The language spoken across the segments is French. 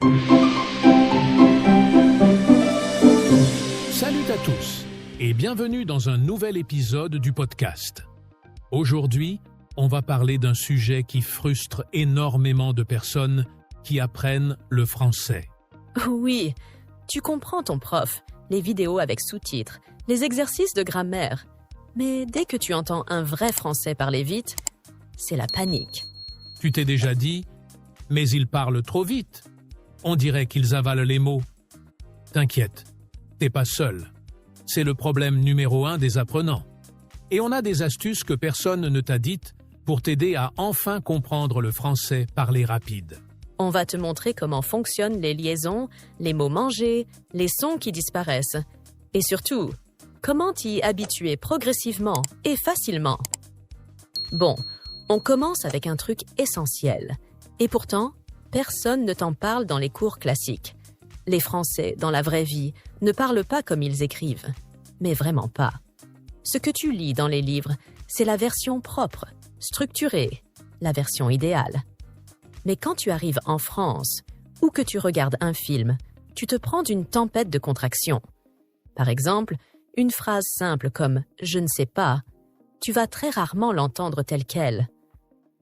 Salut à tous et bienvenue dans un nouvel épisode du podcast. Aujourd'hui, on va parler d'un sujet qui frustre énormément de personnes qui apprennent le français. Oui, tu comprends ton prof, les vidéos avec sous-titres, les exercices de grammaire. Mais dès que tu entends un vrai français parler vite, c'est la panique. Tu t'es déjà dit « mais ils parlent trop vite ». On dirait qu'ils avalent les mots. T'inquiète, t'es pas seul. C'est le problème numéro 1 des apprenants. Et on a des astuces que personne ne t'a dites pour t'aider à enfin comprendre le français parlé rapide. On va te montrer comment fonctionnent les liaisons, les mots mangés, les sons qui disparaissent. Et surtout, comment t'y habituer progressivement et facilement. Bon, on commence avec un truc essentiel. Et pourtant, personne ne t'en parle dans les cours classiques. Les Français, dans la vraie vie, ne parlent pas comme ils écrivent. Mais vraiment pas. Ce que tu lis dans les livres, c'est la version propre, structurée, la version idéale. Mais quand tu arrives en France, ou que tu regardes un film, tu te prends d'une tempête de contractions. Par exemple, une phrase simple comme « je ne sais pas », tu vas très rarement l'entendre telle quelle.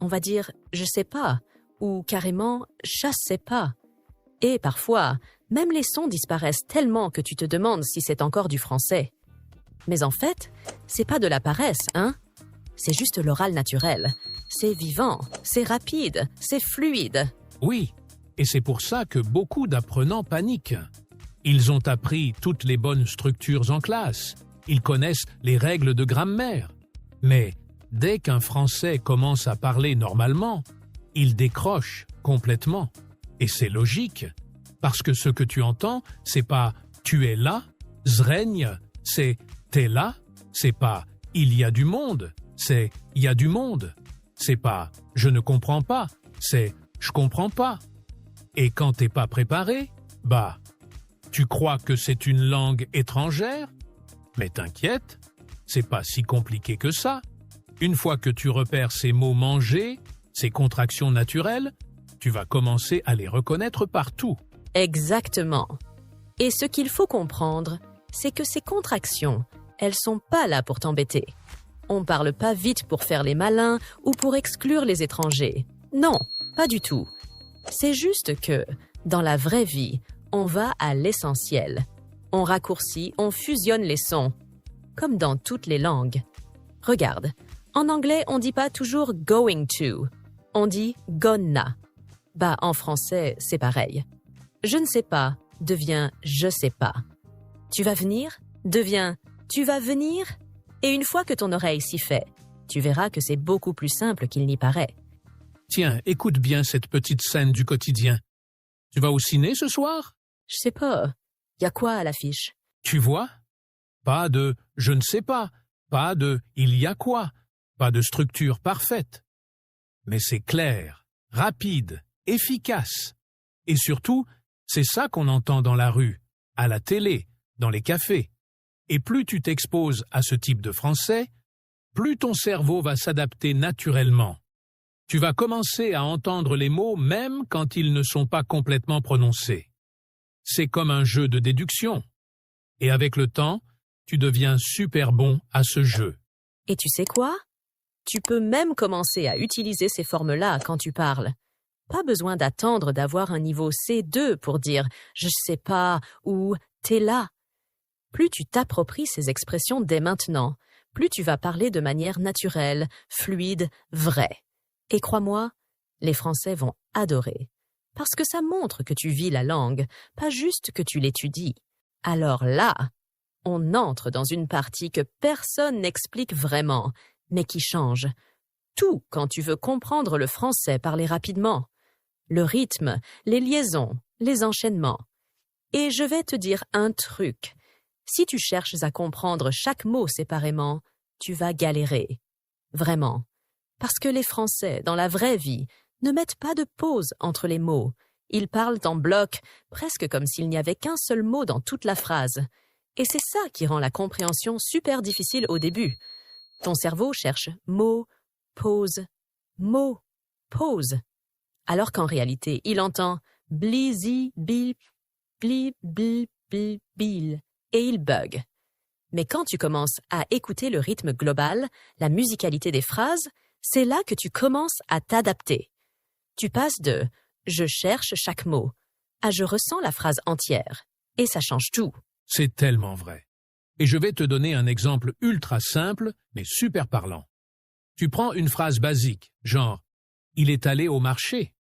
On va dire « je sais pas » ou carrément « je sais pas ». Et parfois, même les sons disparaissent tellement que tu te demandes si c'est encore du français. Mais en fait, c'est pas de la paresse, hein? C'est juste l'oral naturel. C'est vivant, c'est rapide, c'est fluide. Oui, et c'est pour ça que beaucoup d'apprenants paniquent. Ils ont appris toutes les bonnes structures en classe. Ils connaissent les règles de grammaire. Mais dès qu'un Français commence à parler normalement, il décroche complètement. Et c'est logique, parce que ce que tu entends, c'est pas « tu es là »,« zrègne », c'est « t'es là », c'est pas « il y a du monde », c'est « il y a du monde », c'est pas « je ne comprends pas », c'est « je comprends pas ». Et quand t'es pas préparé, tu crois que c'est une langue étrangère? Mais t'inquiète, c'est pas si compliqué que ça. Une fois que tu repères ces mots mangés, ces contractions naturelles, tu vas commencer à les reconnaître partout. Exactement. Et ce qu'il faut comprendre, c'est que ces contractions, elles sont pas là pour t'embêter. On parle pas vite pour faire les malins ou pour exclure les étrangers. Non, pas du tout. C'est juste que, dans la vraie vie, on va à l'essentiel. On raccourcit, on fusionne les sons, comme dans toutes les langues. Regarde, en anglais, on dit pas toujours « going to », on dit « gonna ». En français, c'est pareil. « Je ne sais pas » devient « je sais pas ». « Tu vas venir » devient « tu vas venir » et une fois que ton oreille s'y fait, tu verras que c'est beaucoup plus simple qu'il n'y paraît. Tiens, écoute bien cette petite scène du quotidien. Tu vas au ciné ce soir? Je sais pas. Y a quoi à l'affiche? Tu vois? Pas de « je ne sais pas », pas de « il y a quoi », pas de structure parfaite. Mais c'est clair, rapide, efficace. Et surtout, c'est ça qu'on entend dans la rue, à la télé, dans les cafés. Et plus tu t'exposes à ce type de français, plus ton cerveau va s'adapter naturellement. Tu vas commencer à entendre les mots même quand ils ne sont pas complètement prononcés. C'est comme un jeu de déduction. Et avec le temps, tu deviens super bon à ce jeu. Et tu sais quoi? Tu peux même commencer à utiliser ces formes-là quand tu parles. Pas besoin d'attendre d'avoir un niveau C2 pour dire « je sais pas » ou « t'es là ». Plus tu t'appropries ces expressions dès maintenant, plus tu vas parler de manière naturelle, fluide, vraie. Et crois-moi, les Français vont adorer. Parce que ça montre que tu vis la langue, pas juste que tu l'étudies. Alors là, on entre dans une partie que personne n'explique vraiment, mais qui change. Tout quand tu veux comprendre le français parler rapidement. Le rythme, les liaisons, les enchaînements. Et je vais te dire un truc. Si tu cherches à comprendre chaque mot séparément, tu vas galérer. Vraiment. Parce que les Français, dans la vraie vie, ne mettent pas de pause entre les mots. Ils parlent en bloc, presque comme s'il n'y avait qu'un seul mot dans toute la phrase. Et c'est ça qui rend la compréhension super difficile au début. Ton cerveau cherche mot, pause, alors qu'en réalité, il entend blizi, bil, bli, bil, bil, bil, et il bug. Mais quand tu commences à écouter le rythme global, la musicalité des phrases, c'est là que tu commences à t'adapter. Tu passes de « je cherche chaque mot » à « je ressens la phrase entière ». Et ça change tout. C'est tellement vrai. Et je vais te donner un exemple ultra simple, mais super parlant. Tu prends une phrase basique, genre « il est allé au marché ».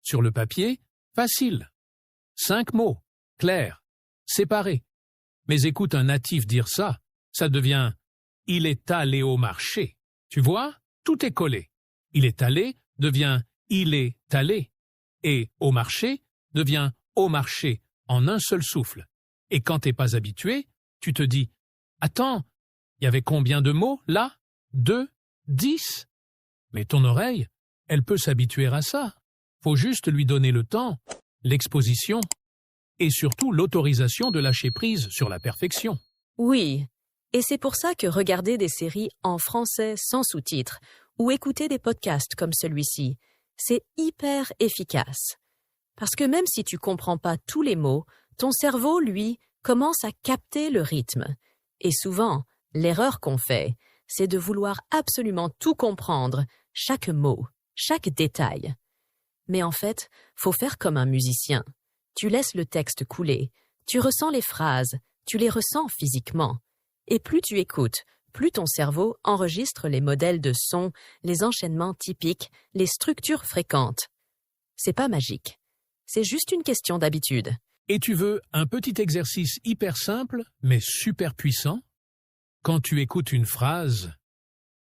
Sur le papier, facile. 5 mots, clair, séparés. Mais écoute un natif dire ça, ça devient « il est allé au marché ». Tu vois, tout est collé. « Il est allé » devient « il est allé ». Et « au marché » devient « au marché » en un seul souffle. Et quand t'es pas habitué, tu te dis « attends, il y avait combien de mots là? 2, 10 ?» Mais ton oreille, elle peut s'habituer à ça. Faut juste lui donner le temps, l'exposition et surtout l'autorisation de lâcher prise sur la perfection. Oui, et c'est pour ça que regarder des séries en français sans sous-titres ou écouter des podcasts comme celui-ci, c'est hyper efficace. Parce que même si tu comprends pas tous les mots, ton cerveau, lui, commence à capter le rythme. Et souvent, l'erreur qu'on fait, c'est de vouloir absolument tout comprendre, chaque mot, chaque détail. Mais en fait, faut faire comme un musicien. Tu laisses le texte couler, tu ressens les phrases, tu les ressens physiquement. Et plus tu écoutes, plus ton cerveau enregistre les modèles de sons, les enchaînements typiques, les structures fréquentes. C'est pas magique. C'est juste une question d'habitude. Et tu veux un petit exercice hyper simple, mais super puissant? Quand tu écoutes une phrase,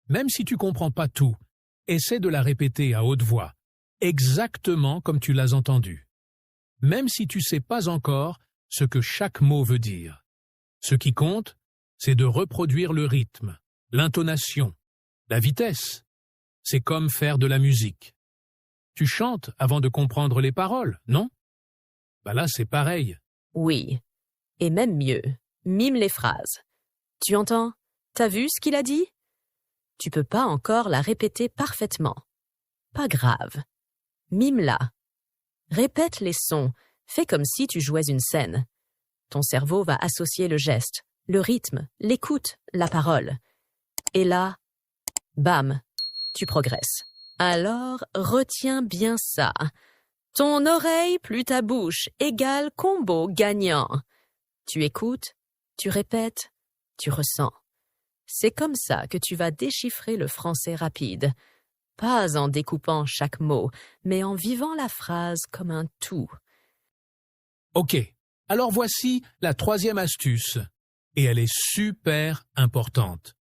même si tu comprends pas tout, essaie de la répéter à haute voix, exactement comme tu l'as entendu. Même si tu sais pas encore ce que chaque mot veut dire. Ce qui compte, c'est de reproduire le rythme, l'intonation, la vitesse. C'est comme faire de la musique. Tu chantes avant de comprendre les paroles, non? Bah là, c'est pareil. Oui. Et même mieux, mime les phrases. Tu entends? T'as vu ce qu'il a dit? Tu peux pas encore la répéter parfaitement. Pas grave. Mime-la. Répète les sons. Fais comme si tu jouais une scène. Ton cerveau va associer le geste, le rythme, l'écoute, la parole. Et là, bam, tu progresses. Alors, retiens bien ça. Ton oreille plus ta bouche égale combo gagnant. Tu écoutes, tu répètes, tu ressens. C'est comme ça que tu vas déchiffrer le français rapide. Pas en découpant chaque mot, mais en vivant la phrase comme un tout. Ok, alors voici la 3e astuce. Et elle est super importante.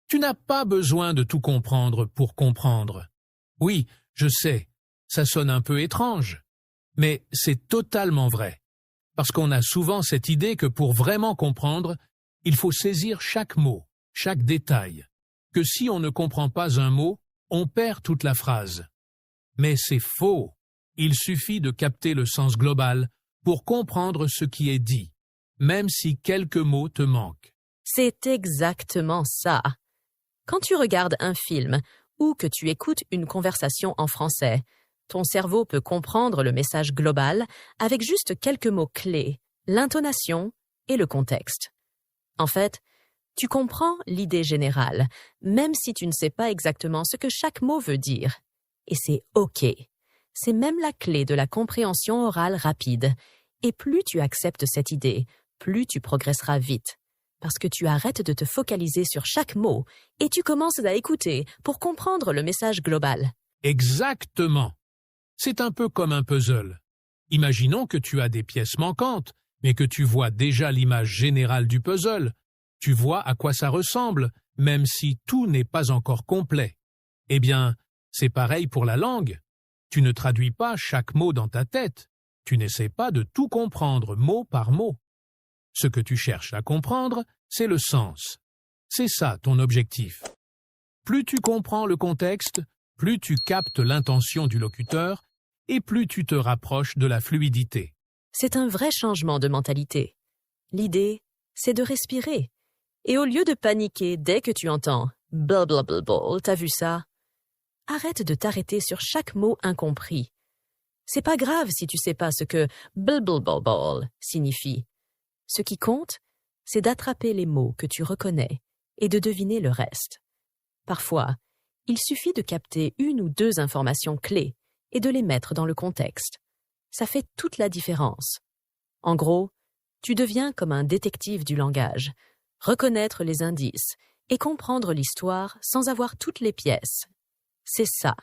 Tu n'as pas besoin de tout comprendre pour comprendre. Oui, je sais, ça sonne un peu étrange. Mais c'est totalement vrai. Parce qu'on a souvent cette idée que pour vraiment comprendre, il faut saisir chaque mot, chaque détail. Que si on ne comprend pas un mot, on perd toute la phrase. Mais c'est faux. Il suffit de capter le sens global pour comprendre ce qui est dit, même si quelques mots te manquent. C'est exactement ça. Quand tu regardes un film ou que tu écoutes une conversation en français, ton cerveau peut comprendre le message global avec juste quelques mots clés, l'intonation et le contexte. En fait, tu comprends l'idée générale, même si tu ne sais pas exactement ce que chaque mot veut dire. Et c'est OK. C'est même la clé de la compréhension orale rapide. Et plus tu acceptes cette idée, plus tu progresseras vite. Parce que tu arrêtes de te focaliser sur chaque mot et tu commences à écouter pour comprendre le message global. Exactement. C'est un peu comme un puzzle. Imaginons que tu as des pièces manquantes, mais que tu vois déjà l'image générale du puzzle. Tu vois à quoi ça ressemble, même si tout n'est pas encore complet. Eh bien, c'est pareil pour la langue. Tu ne traduis pas chaque mot dans ta tête. Tu n'essaies pas de tout comprendre mot par mot. Ce que tu cherches à comprendre, c'est le sens. C'est ça ton objectif. Plus tu comprends le contexte, plus tu captes l'intention du locuteur et plus tu te rapproches de la fluidité. C'est un vrai changement de mentalité. L'idée, c'est de respirer. Et au lieu de paniquer dès que tu entends « blablabla, t'as vu ça ?» Arrête de t'arrêter sur chaque mot incompris. C'est pas grave si tu sais pas ce que blablabla signifie. Ce qui compte, c'est d'attraper les mots que tu reconnais et de deviner le reste. Parfois, il suffit de capter une ou deux informations clés et de les mettre dans le contexte. Ça fait toute la différence. En gros, tu deviens comme un détective du langage, reconnaître les indices et comprendre l'histoire sans avoir toutes les pièces. C'est ça,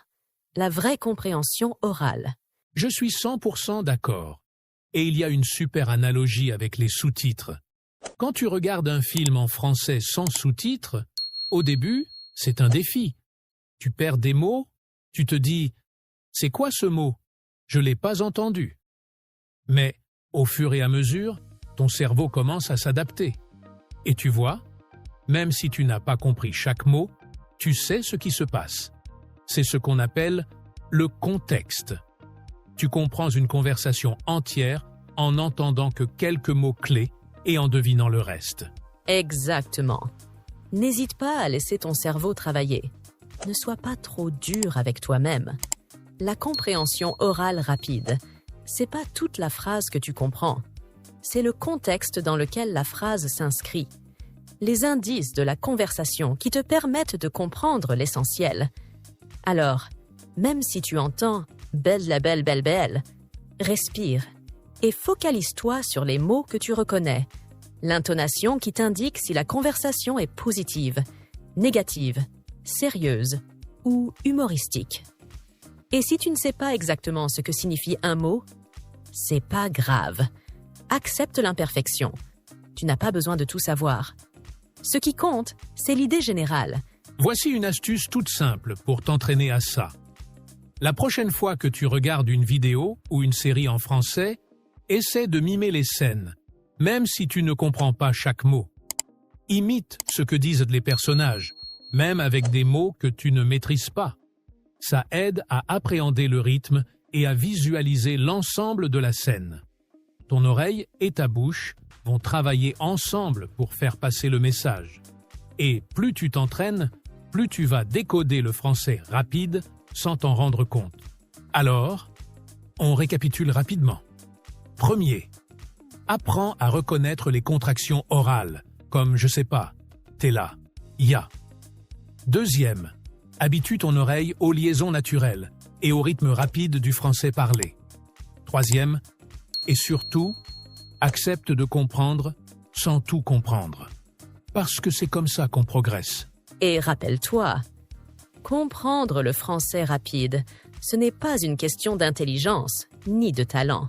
la vraie compréhension orale. Je suis 100% d'accord. Et il y a une super analogie avec les sous-titres. Quand tu regardes un film en français sans sous-titres, au début, c'est un défi. Tu perds des mots, tu te dis « C'est quoi ce mot? Je l'ai pas entendu. » Mais, au fur et à mesure, ton cerveau commence à s'adapter. Et tu vois, même si tu n'as pas compris chaque mot, tu sais ce qui se passe. C'est ce qu'on appelle le contexte. Tu comprends une conversation entière en n'entendant que quelques mots clés et en devinant le reste. Exactement. N'hésite pas à laisser ton cerveau travailler. Ne sois pas trop dur avec toi-même. La compréhension orale rapide, c'est pas toute la phrase que tu comprends. C'est le contexte dans lequel la phrase s'inscrit. Les indices de la conversation qui te permettent de comprendre l'essentiel. Alors, même si tu entends « belle la belle belle belle », respire et focalise-toi sur les mots que tu reconnais, l'intonation qui t'indique si la conversation est positive, négative, sérieuse ou humoristique. Et si tu ne sais pas exactement ce que signifie un mot, c'est pas grave. Accepte l'imperfection. Tu n'as pas besoin de tout savoir. Ce qui compte, c'est l'idée générale. Voici une astuce toute simple pour t'entraîner à ça. La prochaine fois que tu regardes une vidéo ou une série en français, essaie de mimer les scènes, même si tu ne comprends pas chaque mot. Imite ce que disent les personnages, même avec des mots que tu ne maîtrises pas. Ça aide à appréhender le rythme et à visualiser l'ensemble de la scène. Ton oreille et ta bouche vont travailler ensemble pour faire passer le message. Et plus tu t'entraînes, plus tu vas décoder le français rapide sans t'en rendre compte. Alors, on récapitule rapidement. Premier, apprends à reconnaître les contractions orales, comme je sais pas, t'es là, ya. Deuxième, habitue ton oreille aux liaisons naturelles et au rythme rapide du français parlé. Troisième, et surtout, accepte de comprendre sans tout comprendre. Parce que c'est comme ça qu'on progresse. Et rappelle-toi, comprendre le français rapide, ce n'est pas une question d'intelligence ni de talent.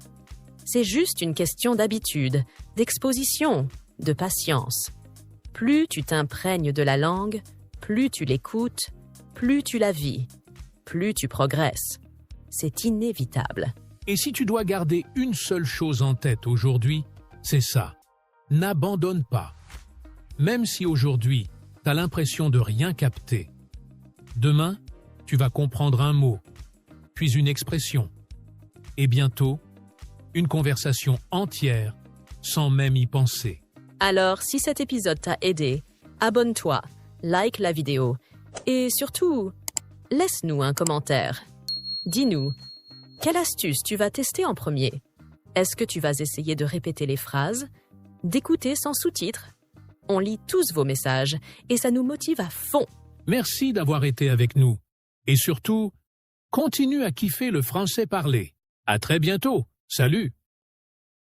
C'est juste une question d'habitude, d'exposition, de patience. Plus tu t'imprègnes de la langue, plus tu l'écoutes, plus tu la vis, plus tu progresses. C'est inévitable. Et si tu dois garder une seule chose en tête aujourd'hui, c'est ça. N'abandonne pas. Même si aujourd'hui, tu as l'impression de rien capter. Demain, tu vas comprendre un mot, puis une expression. Et bientôt, une conversation entière sans même y penser. Alors, si cet épisode t'a aidé, abonne-toi, like la vidéo et surtout, laisse-nous un commentaire. Dis-nous, quelle astuce tu vas tester en premier? Est-ce que tu vas essayer de répéter les phrases, d'écouter sans sous-titres? On lit tous vos messages et ça nous motive à fond. Merci d'avoir été avec nous. Et surtout, continue à kiffer le français parlé. À très bientôt. Salut!